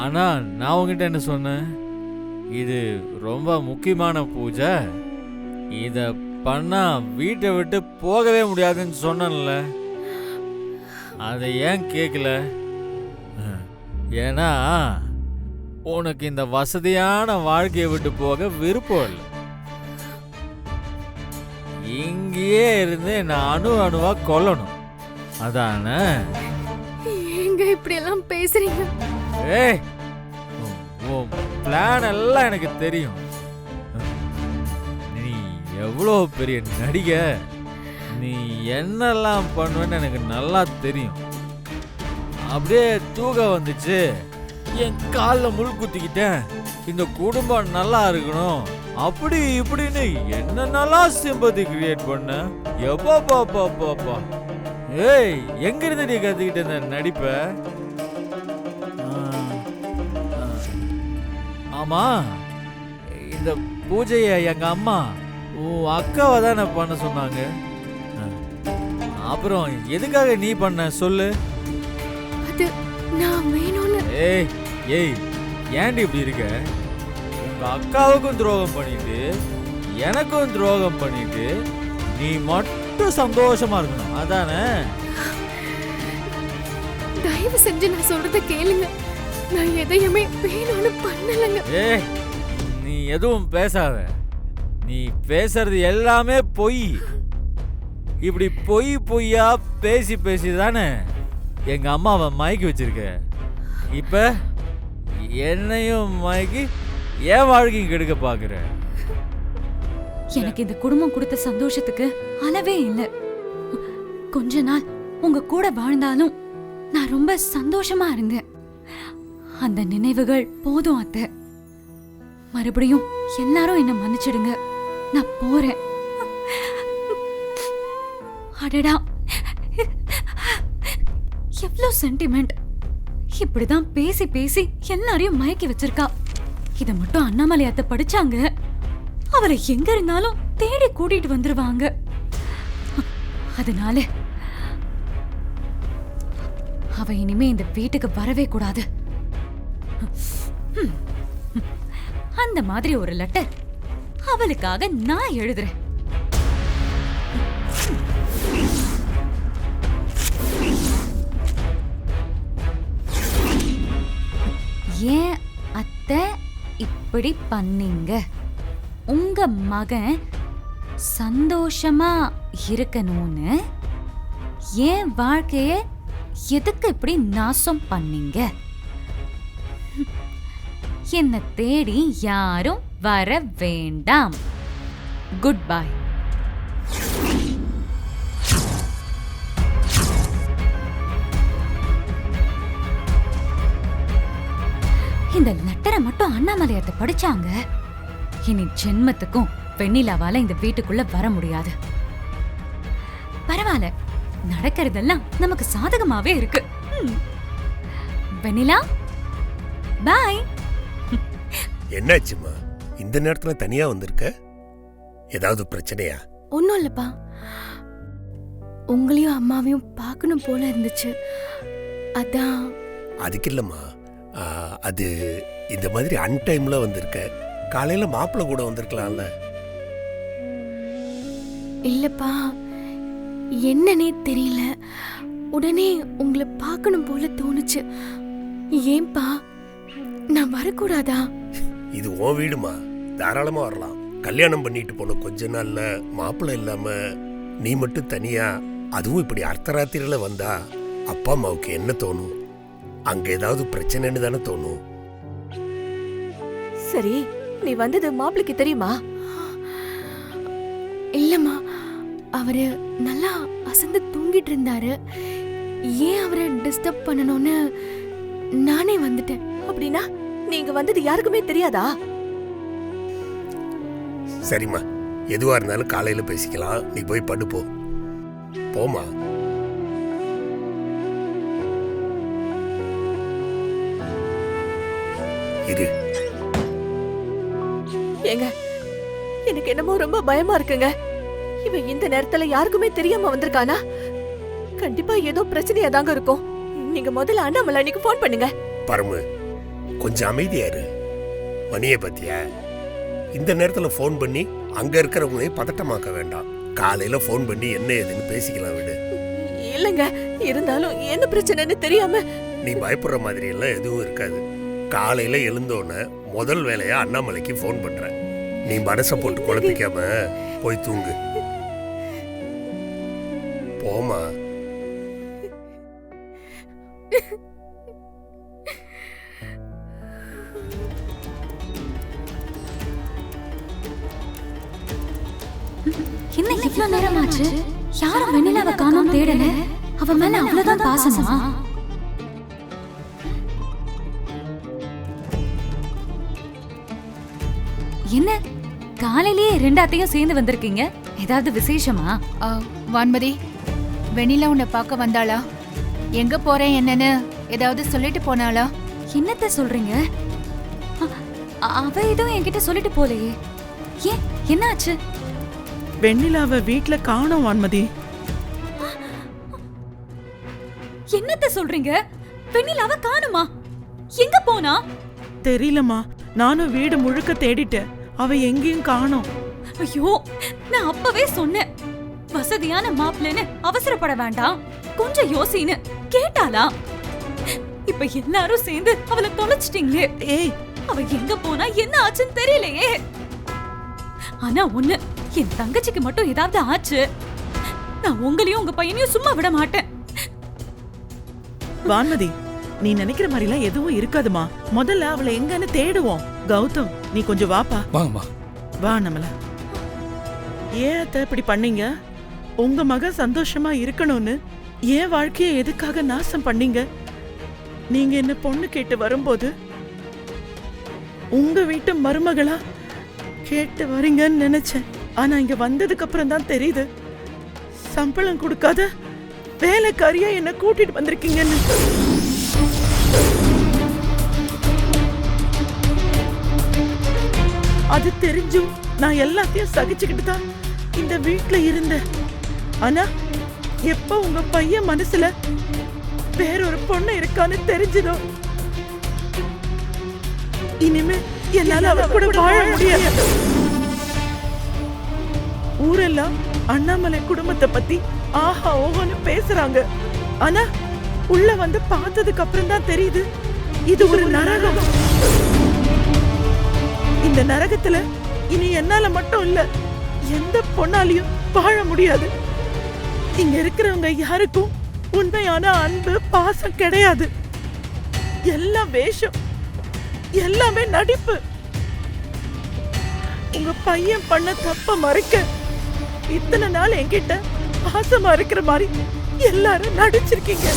ஆனா நான் உங்ககிட்ட என்ன சொன்னேன், இது ரொம்ப முக்கியமான பூஜை, இத பண்ணா வீட்டை விட்டு போகவே முடியாதுன்னு சொன்னேன்ல. அதை ஏன் கேட்கல? ஏன்னா உனக்கு இந்த வசதியான வாழ்க்கையை விட்டு போக விருப்பம் இல்லை. இங்கேயே இருந்து நான் அணுவா கொல்லணும், அதானே? ஏங்க இப்படி எல்லாம் பேசுறீங்க? ஏய், உன் பிளான் எல்லாம் எனக்கு தெரியும். நீ எவ்வளோ பெரிய நடிகை, நீ என்னெல்லாம் பண்ணுவேன்னு எனக்கு நல்லா தெரியும். அப்படியே தூக்கம் வந்துச்சு, என் காலில் முள் குத்திக்கிட்டேன், இந்த குடும்பம் நல்லா இருக்கணும் அப்படி இப்படின்னு என்னென்னலாம் சிம்பத்தி கிரியேட் பண்ண. எப்பா பாப்பா பாப்பா, ஏய் எங்க இருந்து நீ கத்துக்கிட்ட இந்த நடிப்ப? ஆமா, இந்த பூஜையை எங்க அம்மா உன் அக்காவை தானே பண்ண சொன்னாங்க. அப்புறம் எதுக்காக நீ பண்ண சொல்லு? அது நான் வேணும்னு. ஏய் ஏய், ஏன்டி இப்படி இருக்க? உங்க அக்காவுக்கும் துரோகம் பண்ணிட்டு எனக்கும் துரோகம் பண்ணிட்டு நீ மட்டும் சந்தோஷமா இருக்கணும், அதானே? தயவு செஞ்சு நான் சொல்றத கேளுங்க. நான் எதையுமே வேணும்னு பண்ணலங்க. ஏய், நீ எதுவும் பேசாத. நீ பேசுறது எல்லாமே பொய். இப்படி பொய் பொய்யா பேசி பேசி தானே எங்க அம்மாவை மயக்கி வச்சிருக்க. இப்ப என்னையும் மயக்கி என் வாழ்க்கையும் கெடுக்க பாக்குற. எனக்கு இந்த குடும்பம் கொடுத்த சந்தோஷத்துக்கு அளவே இல்லை. கொஞ்ச நாள் உங்க கூட வாழ்ந்தாலும் நான் ரொம்ப சந்தோஷமா இருந்தேன். அந்த நினைவுகள் போதும் அத்தை. மறுபடியும் எல்லாரும் என்ன மன்னிச்சிடுங்க, நான் போறேன். அடடா, எவ்வளவு சென்டிமெண்ட். இப்படிதான் பேசி பேசி எல்லாரையும் மயக்கி வச்சிருக்கா. இத மட்டும் அண்ணாமலை அத்தை படிச்சாங்க, அவரை எங்க இருந்தாலும் தேடி கூட்டிட்டு வந்துருவாங்க. அதனால அவ இனிமே இந்த வீட்டுக்கு வரவே கூடாது. அந்த மாதிரி ஒரு லெட்டர் அவளுக்காக நான் எழுதுறேன். ஏன் அத்தை இப்படி பண்ணீங்க? உங்க மகன் சந்தோஷமா இருக்கணும்னு என் வாழ்க்கைய எதுக்கு இப்படி நாசம் பண்ணீங்க? என்னை தேடி யாரும் வர வேண்டாம். Good bye. இந்த லெட்டரை மட்டும் அண்ணாமலையத்தை படிச்சாங்க, இனி ஜென்மத்துக்கும் வெண்ணிலாவால இந்த வீட்டுக்குள்ள வர முடியாது. பரவாயில்ல, நடக்கிறதெல்லாம் நமக்கு சாதகமாவே இருக்கு. வெண்ணிலா, பாய். என்னாச்சுமா இந்த நேரத்துல தனியா வந்திருக்க? ஏதாவது பிரச்சனையா? ஒன்னும் இல்லப்பா, உங்களையும் அம்மாவையும் பார்க்கணும் போல இருந்துச்சு, அதான். அதுக்கு இல்லம்மா, அது இந்த மாதிரி அன்டைம்ல வந்திருக்க. காலையில மாப்பிள்ள கூட வந்திருக்கலாம்ல. இல்லப்பா, என்னன்னே தெரியல, உடனே உங்களை பார்க்கணும் போல தோணுச்சு. ஏன்பா, நான் வரக்கூடாதா? இது உன் வீடுமா, தாராளமா வரலாம். கல்யாணம் பண்ணிட்டு போன கொஞ்ச நாள்ல மாப்பிள்ள இல்லாம நீ மட்டும் தனியா, அதுவும் இப்படி அர்த்தராத்திரில வந்தா அப்பா அம்மாவுக்கு என்ன தோணும்? அங்க ஏதாவது பிரச்சனைன்னு தானே தோணும். சரி, நீ வந்தது மாப்பிளைக்கு தெரியுமா? இல்லம்மா, அவரு நல்லா அசந்து தூங்கிட்டு இருந்தாரு. ஏன் அவரை டிஸ்டர்ப் பண்ணணும்னு நானே வந்துட்டேன். அப்படின்னா நீங்க வந்தது யாருக்குமே தெரியாதா? சரிம்மா, எதுவா இருந்தாலும் காலையில பேசிக்கலாம். நீ போய் படுப்போ. போமா. இரு. ஏங்க, எனக்கு என்னமோ ரொம்ப பயமா இருக்குங்க. இவன் இந்த நேரத்துல யாருக்குமே தெரியாம வந்திருக்கானா? கண்டிப்பா ஏதோ பிரச்சனையா தாங்க இருக்கும். நீங்க முதல்ல அண்ணாமலை அன்னைக்கு போன் பண்ணுங்க. பரமு, கொஞ்சம் அமைதியாரு. மணியை பத்தியா இந்த நேரத்துல ஃபோன் பண்ணி அங்க இருக்கிறவங்களையும் பதட்டமாக்க வேண்டாம். காலையில ஃபோன் பண்ணி என்ன ஏதுன்னு பேசிக்கலாம் விடு. இல்லங்க, இருந்தாலும் என்ன பிரச்சனைன்னு தெரியாம. நீ பயப்படுற மாதிரி எல்லாம் எதுவும் இருக்காது. காலையில எழுந்தோன்னு முதல் வேலையா அண்ணாமலைக்கு ஃபோன் பண்ற. நீ மனசை போட்டு குழப்பிக்காம போய் தூங்கு. போமா. என்ன இவ்வளவு நேரம் ஆச்சு? யாரும் வெண்ணிலாவை காணோம் தேடல. அவ மேல அவ்வளவுதான் பாசமா? என்ன காலையிலேயே ரெண்டாத்தையும் சேர்ந்து வந்திருக்கீங்க? ஏதாவது விசேஷமா? வான்மதி, வெண்ணிலா உன்னை பார்க்க வந்தாளா? எங்க போறேன் என்னன்னு ஏதாவது சொல்லிட்டு போனாளா? என்னத்த சொல்றீங்க? அவ எதுவும் என்கிட்ட சொல்லிட்டு போலையே. ஏன், என்னாச்சு? வெண்ணிலாவை வீட்ல காணோம் வான்மதி. என்னத்த சொல்றீங்க? வெண்ணிலாவை காணுமா? எங்க போனா? தெரியலமா, நானும் வீடு முழுக்க தேடிட்டேன். அவ எங்கேயும் காணோம். ஐயோ, நான் அப்பவே சொன்னேன், வசதியான மாப்பிள்ளைன்னு அவசரப்பட வேண்டாம், கொஞ்சம் யோசின்னு. கேட்டாளா? இப்ப எல்லாரும் சேர்ந்து அவளை தொலைச்சிட்டீங்களே. ஏய், அவ எங்க போனா என்ன ஆச்சுன்னு தெரியலையே. ஆனா ஒண்ணு, என் தங்கச்சிக்கு மட்டும் ஏதாவது ஆச்சு, நான் உங்களையும் உங்க பையனையும் சும்மா விட மாட்டேன். வான்மதி, நீ நினைக்கிற மாதிரி எல்லாம் எதுவும் இருக்காதுமா. முதல்ல அவளை எங்கன்னு தேடுவோம். கௌதம், நீ கொஞ்சம் வாப்பா. வாங்கம்மா. வா நம்மள. ஏன் அத்தை இப்படி பண்ணீங்க? உங்க மகன் சந்தோஷமா இருக்கணும்னு ஏன் வாழ்க்கையை எதுக்காக நாசம் பண்ணீங்க? நீங்க என்ன பொண்ணு கேட்டு வரும்போது உங்க வீட்டு மருமகளா கேட்டு வரீங்கன்னு நினைச்சேன். ஆனா இங்க வந்ததுக்கு அப்புறம் தான் தெரியுது, சம்பளம் கொடுக்காத வேலைக்காரியா என்ன கூட்டிட்டு வந்திருக்கீங்கன்னு. அது தெரிஞ்சும் நான் எல்லாத்தையும் சகிச்சுக்கிட்டு தான் இந்த வீட்ல இருந்தேன். ஆனா எப்ப உங்க பையன் மனசுல வேறொரு பொண்ணு இருக்கான்னு தெரிஞ்சதோ, இனிமே என்னால அவ கூட வாழ முடியாது. ஊரெல்லாம் அண்ணாமலை குடும்பத்தை பத்தி ஆஹா ஓஹோன்னு பேசுறாங்க. ஆனா உள்ள வந்து பார்த்ததுக்கு அப்புறம் தான் தெரியுது, இது ஒரு நரகம். இந்த நரகத்துல இனி என்னால மட்டும் இல்ல, எந்த பொண்ணாலையும் வாழ முடியாது. இங்க இருக்கிறவங்க யாருக்கும் உண்மையான அன்பு பாசம் கிடையாது. எல்லாம் வேஷம், எல்லாமே நடிப்பு. உங்க பையன் பண்ண தப்ப மறைக்க இத்தனை நாள் என்கிட்ட பாசமா இருக்கிற மாதிரி எல்லாரும் நடிச்சிருக்கீங்க.